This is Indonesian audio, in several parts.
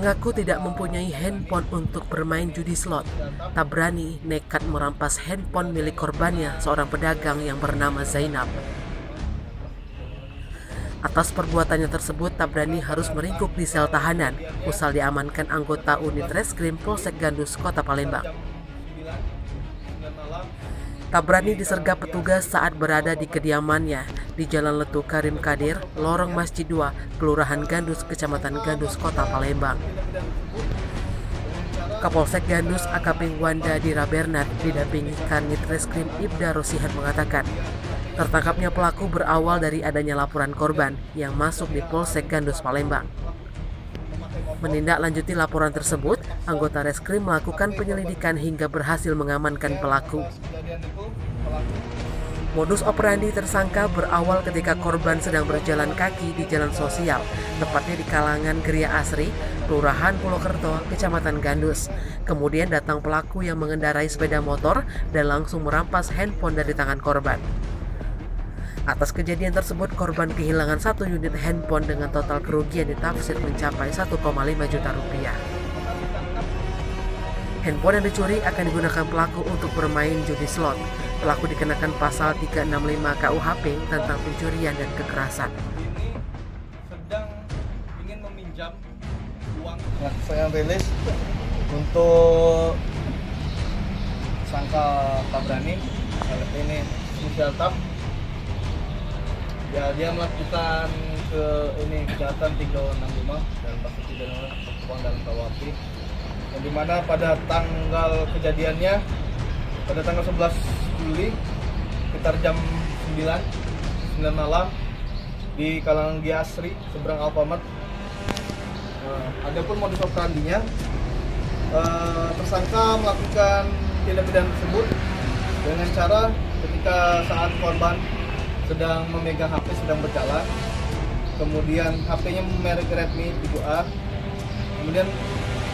mengaku tidak mempunyai handphone untuk bermain judi slot. Tabrani nekat merampas handphone milik korbannya, seorang pedagang yang bernama Zainab. Atas perbuatannya tersebut, Tabrani harus meringkuk di sel tahanan, usai diamankan anggota unit reskrim Polsek Gandus, Kota Palembang. Tabrani disergap petugas saat berada di kediamannya di Jalan Letu Karim Kadir, lorong Masjid 2, Kelurahan Gandus, Kecamatan Gandus, Kota Palembang. Kapolsek Gandus AKP Wanda Dira Bernard didampingi Kanit Reskrim Ibda Rosihan mengatakan, tertangkapnya pelaku berawal dari adanya laporan korban yang masuk di Polsek Gandus Palembang. Menindaklanjuti laporan tersebut, anggota reskrim melakukan penyelidikan hingga berhasil mengamankan pelaku. Modus operandi tersangka berawal ketika korban sedang berjalan kaki di jalan sosial, tepatnya di kalangan Geria Asri, Kelurahan Purwokerto, Kecamatan Gandus. Kemudian datang pelaku yang mengendarai sepeda motor dan langsung merampas handphone dari tangan korban. Atas kejadian tersebut, korban kehilangan 1 unit handphone dengan total kerugian ditaksir mencapai 1,5 juta rupiah. Handphone yang dicuri akan digunakan pelaku untuk bermain judi slot. Pelaku dikenakan pasal 365 KUHP tentang pencurian dan kekerasan. Sedang ingin meminjam uang. Nah, saya rilis untuk sangka Tabrani, ini inisial TAP. Ya, dia melakukan kejahatan 365 dalam pasal pidana uang dalam KUHP. Yang dimana pada tanggal kejadiannya pada tanggal 11 Juli sekitar jam 9 malam di kalangan Giasri seberang Alfamart. Adapun modus operandinya, tersangka melakukan tindak pidana tersebut dengan cara ketika saat korban sedang memegang HP sedang berjalan, kemudian HP-nya merek Redmi 7A, kemudian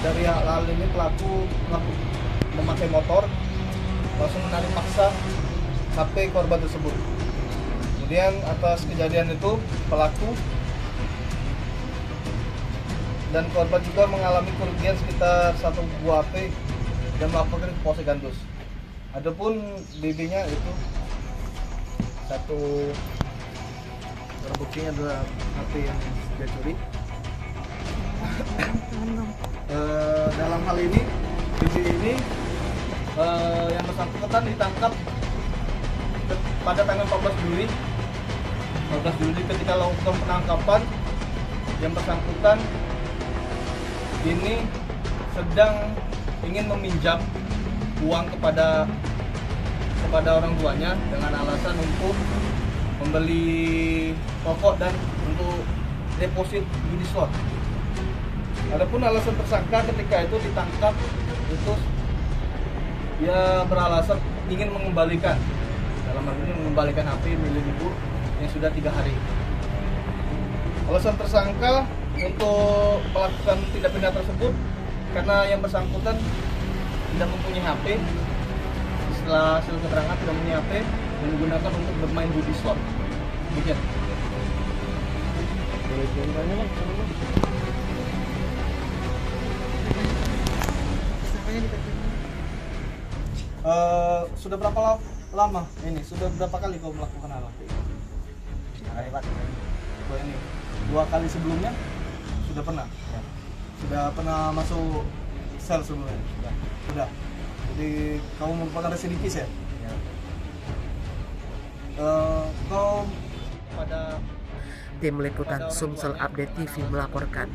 dari hal ini pelaku memakai motor langsung menarik paksa HP korban tersebut. Kemudian atas kejadian itu pelaku dan korban juga mengalami kerugian sekitar 1 buah HP dan melaporkan ke Polsek Gandus. Adapun BB-nya itu satu, barang buktinya adalah HP yang dia curi. Dalam hal ini BB ini yang bersangkutan ditangkap pada tanggal 14 Juli ketika lakukan penangkapan. Yang bersangkutan ini sedang ingin meminjam uang kepada orang tuanya dengan alasan untuk membeli pokok dan untuk deposit judi slot. Adapun alasan tersangka ketika itu ditangkap itu dia beralasan ingin mengembalikan, dalam hal ini mengembalikan HP milik ibu yang sudah 3 hari. Alasan tersangka untuk melakukan tindak pidana tersebut karena yang bersangkutan tidak mempunyai HP. Setelah hasil keterangan tidak mempunyai HP dan digunakan untuk bermain judi slot. Demikian. Boleh ceritanya bang? Sudah berapa lama ini? Sudah berapa kali kau melakukan hal itu? Sekali Pak. Ini 2 kali sebelumnya sudah pernah. Ya. Sudah pernah masuk sel sebelumnya. Sudah. Jadi kamu merupakan residivis ya? Ya. Kau pada Tim Liputan Sumsel Update TV melaporkan.